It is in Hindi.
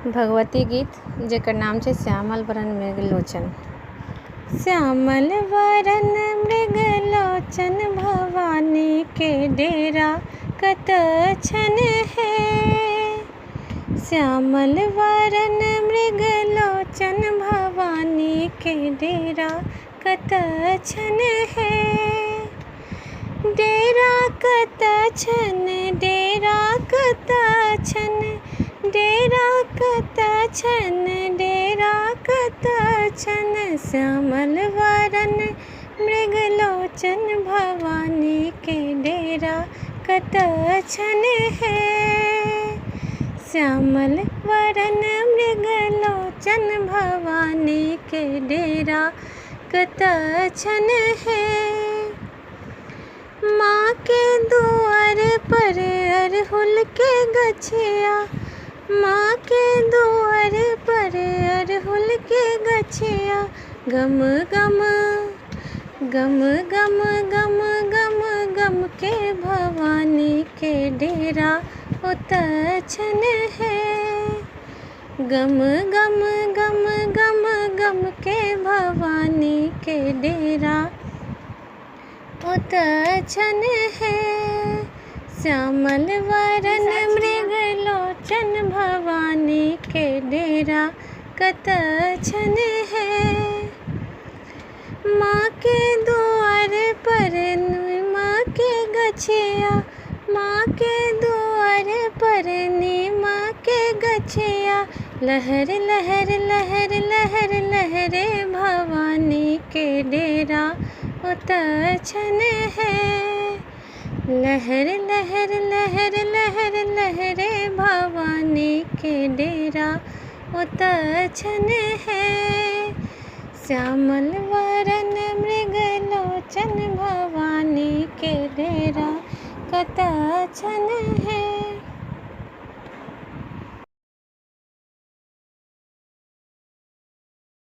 भगवती गीत जेकर नाम छै श्यामल वरण मृगलोचन। श्यामल वरण मृगलोचन भवानी के डेरा कतऽ छन हे। श्यामल वरण मृगलोचन भवानी के डेरा कतऽ छन हे। डेरा कतऽ छन, डेरा कतऽ छन, डेरा कतऽ छन, डेरा कतऽ छन। श्यामल वरण मृगलोचन भवानी के डेरा कतऽ छन हे। श्यामल वरण मृगलोचन भवानी के डेरा कतऽ छन हे। माँ के दुआर पर अरहुल के गछिया, माँ के दुआर पर अरहुल के गछिया, गम गम गम गम गम गम गम के भवानी के डेरा ओतऽ छन हे। गम गम गम गम गम के भवानी के डेरा ओतऽ छन हे। श्यामल वरण मृगलोचन भवानी के डेरा कतऽ छन हे। माँ के दुआर पर माँ के गछिया, माँ के दुआर पर नीमा के गछिया, लहर लहर लहर लहर लहरे भवानी के डेरा ओतऽ छन हे। लहर लहर लहर लहर लहरे भवानी के डेरा ओतऽ छन हे। श्यामल वरण मृगलोचन भवानी के डेरा कतऽ छन हे।